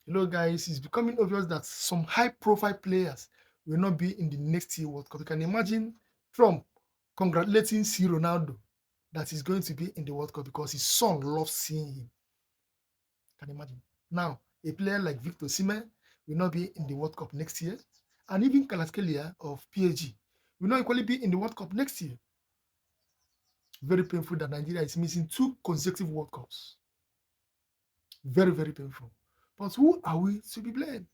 Guys, it's becoming obvious that some high-profile players will not be in the next year World Cup. You can imagine Trump congratulating C. Ronaldo that he's going to be in the World Cup because his son loves seeing him. Can you imagine? Now, a player like Victor Osimhen will not be in the World Cup next year, and even Kvaratskhelia of PSG will not equally be in the World Cup next year. Very painful that Nigeria is missing 2 consecutive World Cups. Very, very painful. But who are we to be blamed?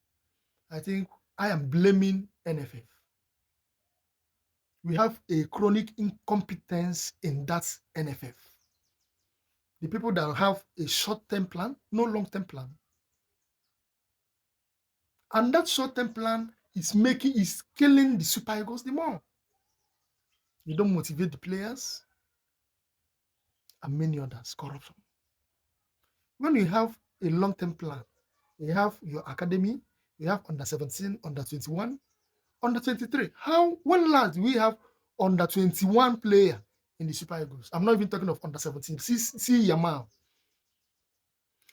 I think I am blaming NFF. We have a chronic incompetence in that NFF. The people that have a short-term plan, no long-term plan. And that short-term plan is killing the Super Eagles the more. You don't motivate the players and many others. Corruption. When you have a long-term plan, you have your academy, you have under 17, under 21, under 23. When last do we have under 21 player in the Super Eagles? I'm not even talking of under 17. See Yamal.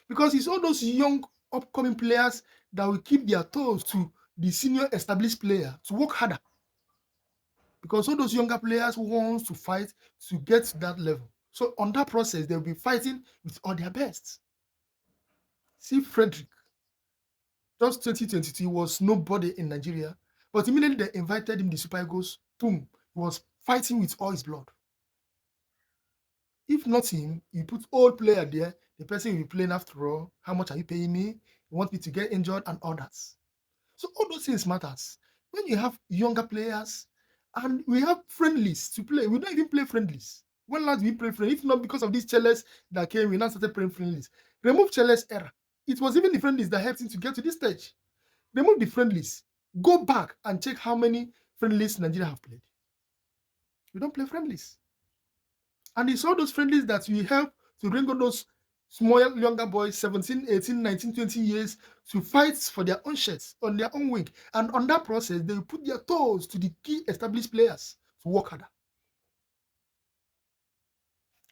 Because it's all those young upcoming players that will keep their toes to the senior established player to work harder. Because all those younger players want to fight to get to that level. So on that process, they'll be fighting with all their best. See Frederick. Just 2022 was nobody in Nigeria. But immediately they invited him to the Super Eagles, boom, he was fighting with all his blood. If not him, you put old player there, the person will be playing after all. How much are you paying me? You want me to get injured and all that. So all those things matters. When you have younger players and we have friendlies to play, we don't even play friendlies. When last we play friendlies? If not because of these Cheles that came, we now started playing friendlies. Remove Cheles era. It was even the friendlies that helped him to get to this stage. Remove the friendlies. Go back and check how many friendlies Nigeria have played. We don't play friendlies. And it's all those friendlies that will help to bring on those small younger boys, 17, 18, 19, 20 years, to fight for their own shirts on their own wing. And on that process, they will put their toes to the key established players to work harder.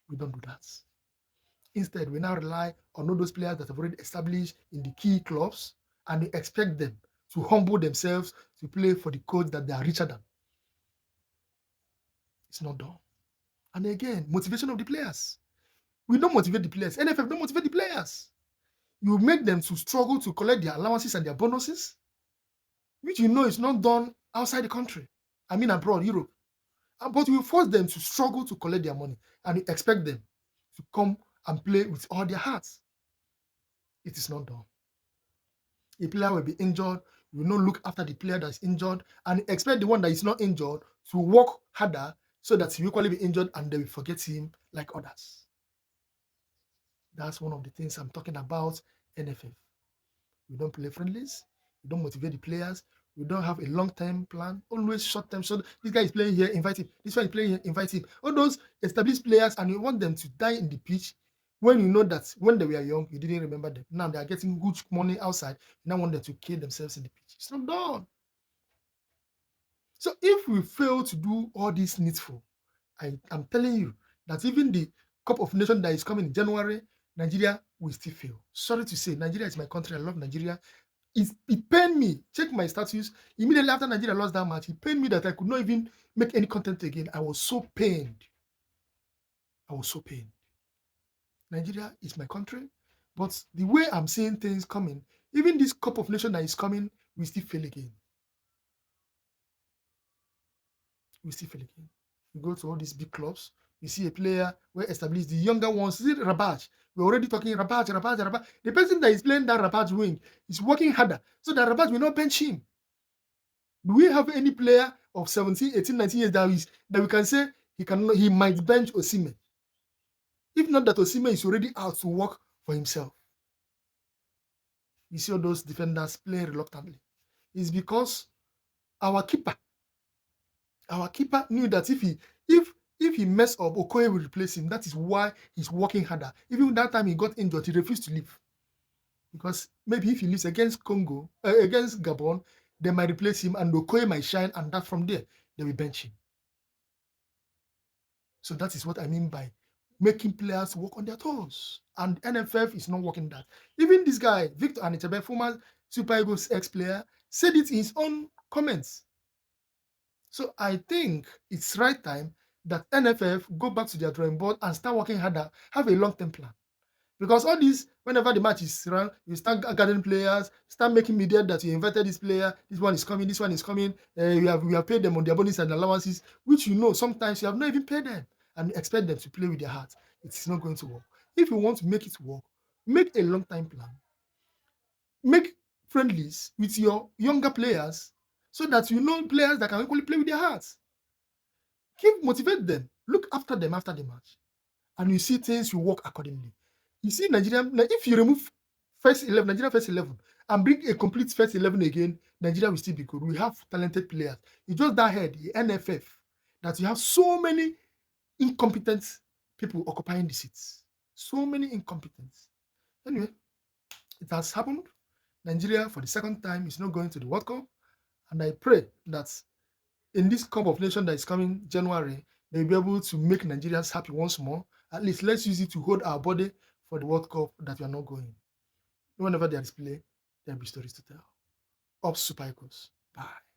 We don't do that. Instead, we now rely on all those players that have already established in the key clubs, and we expect them to humble themselves to play for the coach that they are richer than. It's not done. And again, motivation of the players. We don't motivate the players. NFF don't motivate the players. You make them to struggle to collect their allowances and their bonuses, which you know is not done outside the country. I mean abroad, Europe. But you force them to struggle to collect their money, and you expect them to come and play with all their hearts. It is not done. A player will be injured, you will not look after the player that is injured, and expect the one that is not injured to work harder so that he will equally be injured and they will forget him like others. That's one of the things I'm talking about, NFF. We don't play friendlies. We don't motivate the players. We don't have a long-term plan. Always short-term. So this guy is playing here, invite him. This one is playing here, invite him. All those established players, and you want them to die in the pitch when you know that when they were young, you didn't remember them. Now they are getting huge money outside. You now want them to kill themselves in the pitch. It's not done. So if we fail to do all this needful, I'm telling you that even the Cup of Nations that is coming in January, Nigeria will still fail. Sorry to say, Nigeria is my country. I love Nigeria. It pained me. Check my status. Immediately after Nigeria lost that match, it pained me that I could not even make any content again. I was so pained. Nigeria is my country, but the way I'm seeing things coming, even this Cup of Nations that is coming, we still fail again. We go to all these big clubs. We see a player where established the younger ones. See Rabaj. We're already talking Rabaj. The person that is playing that Rabaj wing is working harder so that Rabaj will not bench him. Do we have any player of 17, 18, 19 years that we can say he might bench Osimhen? If not that Osimhen is already out to work for himself. You see all those defenders play reluctantly. It's because our keeper knew that if he mess up, Okoye will replace him. That is why he's working harder. Even that time he got injured, he refused to leave. Because maybe if he leaves against Gabon, they might replace him and Okoye might shine, and that from there, they will bench him. So that is what I mean by making players work on their toes. And NFF is not working that. Even this guy, Victor Anitebe, former Super Eagles ex-player, said it in his own comments. So I think it's right time that NFF go back to their drawing board and start working harder, have a long-term plan. Because all this, whenever the match is around, you start gathering players, start making media that you invited this player, this one is coming, we have paid them on their bonus and allowances, which you know sometimes you have not even paid them and expect them to play with their heart. It's not going to work. If you want to make it work, make a long-time plan. Make friendlies with your younger players so that you know players that can equally play with their hearts. Motivate them, look after them after the match, and you see things will work accordingly. You see Nigeria, like if you remove Nigeria first 11 and bring a complete first 11 again, Nigeria will still be good. We have talented players. It's just that head, the NFF, that you have so many incompetent people occupying the seats. So many incompetents. Anyway, it has happened. Nigeria, for the second time, is not going to the World Cup. And I pray that in this Cup of Nations that is coming January, they'll be able to make Nigerians happy once more. At least let's use it to hold our body for the World Cup that we are not going. Whenever there is play, there'll be stories to tell. Up Super Eagles. Bye.